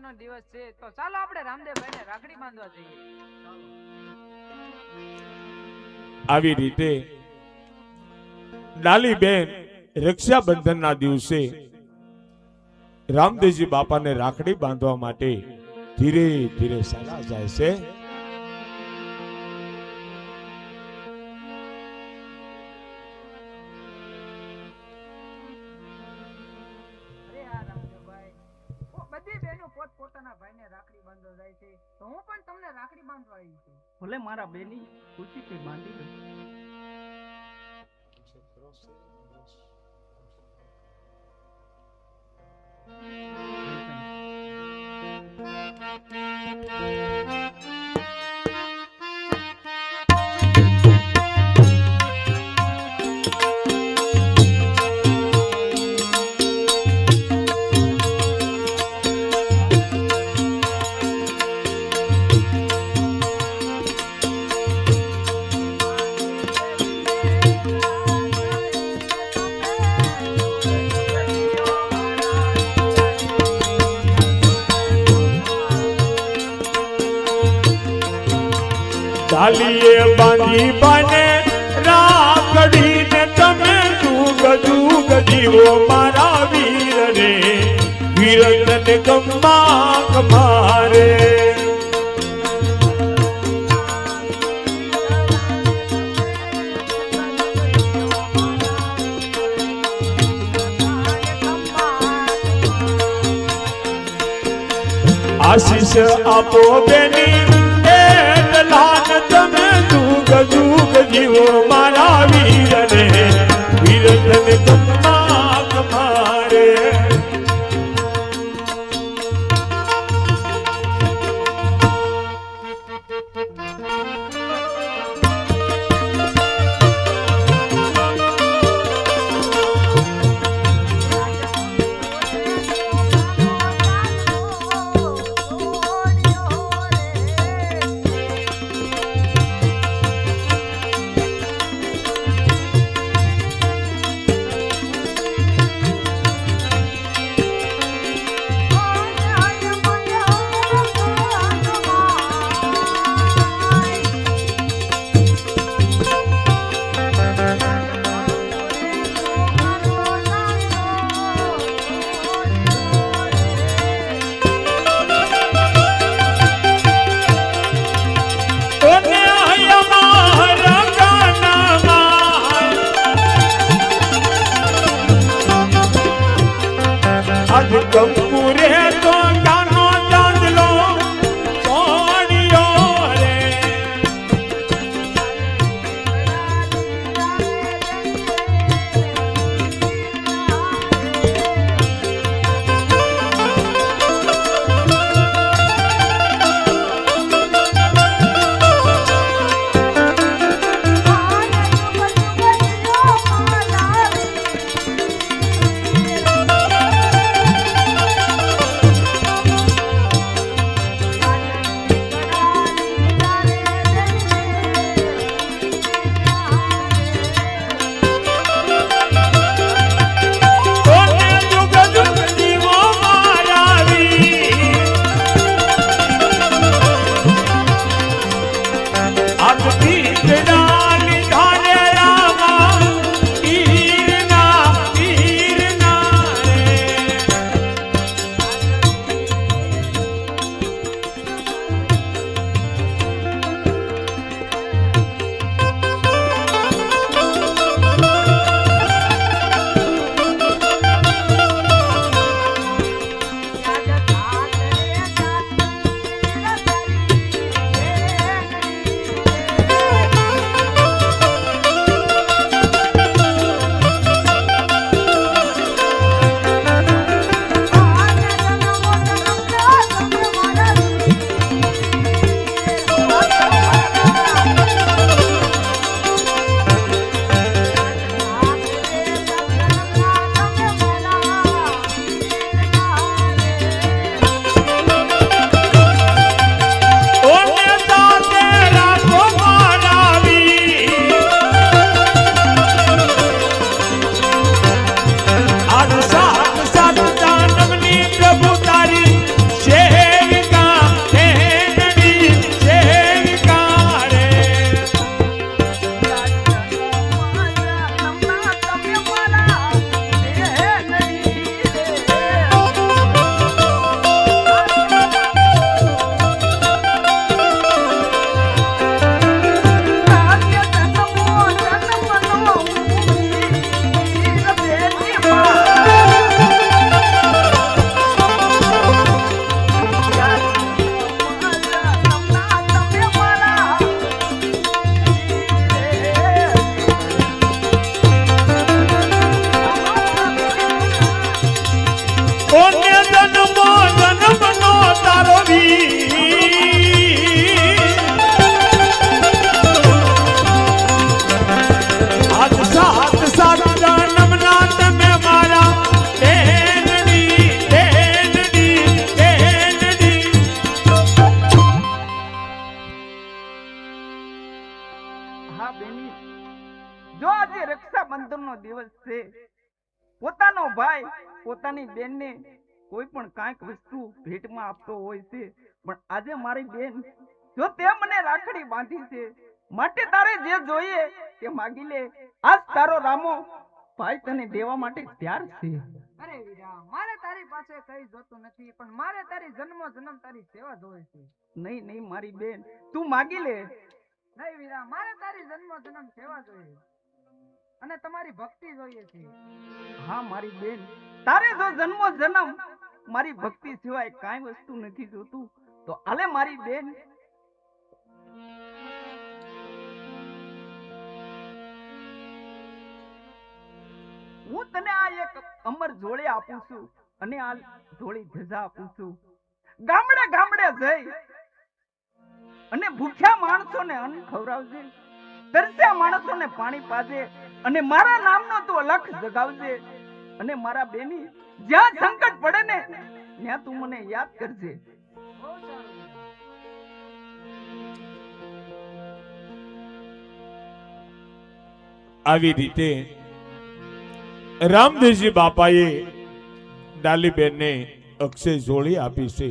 નો દિવસ છે તો ચાલો આપણે રામદેવભાઈને રાખડી બાંધવા જઈએ. આવી રીતે ડાલીબેન રક્ષાબંધનના દિવસે રામદેવજી બાપાને રાખડી બાંધવા માટે ધીરે ધીરે ચાલા જાય છે. બધી બહેનો પોતપોતાના ભાઈને રાખડી બાંધવા જાય છે તો હું પણ તમને રાખડી બાંધવા આવી છું. ભલે મારા બેની ખુશીથી બાંધી દો. ડાલીએ બાંધી બાને રાખડી ને તમે જુગ જુગ જીવો મારા વીર રે, વીર તને ગમ્મા કમારે. આશીષ આપો બેની લાન તમે જુગ જુગ જીવો મારા વીર રે, વીર તને ગમ્મા કમારે. રક્ષાબંધનનો દિવસ છે. પોતાનો ભાઈ પોતાની બેનને કોઈ પણ કાંઈક વસ્તુ ભેટમાં આપતો હોય છે, પણ આજે મારી બેન જો તે મને રાખડી બાંધી છે માટે તારે જે જોઈએ તે માગી લે. આજ તારો રામો ભાઈ તને દેવા માટે તૈયાર છે. અરે વીરા, મારે તારી પાસે કઈ જોતું નથી, પણ મારે તારી જન્મો જન્મ તારી સેવા જોવે છે. નહીં નહીં મારી બેન, તું માગી લે. નહીં વીરા, મારે તારી જન્મો જન્મ સેવા જોઈએ અને તમારી ભક્તિ જોઈએ છે. હા મારી બેન, તારે જો જન્મો જન્મ મારી ભક્તિ સિવાય કાંઈ વસ્તુ નથી જોતું તો આલે મારી બેન. હું તને આ એક અમર જોડે આપું છું અને આ જોડી ધજા આપું છું. ગામડે ગામડે જઈ અને ભૂખ્યા માણસોને અન્ન ખવડાવજે, તરસ્યા માણસોને પાણી પાજે અને મારા નામનો તું અલખ જગાવજે. અને મારા બેની જ્યાં સંકટ પડે ને ત્યાં તું મને યાદ કરજે. બહુ સારું વીરા. આવી રીતે રામદેવજી બાપાએ ડાલીબેનને અક્ષય જોડી આપી છે.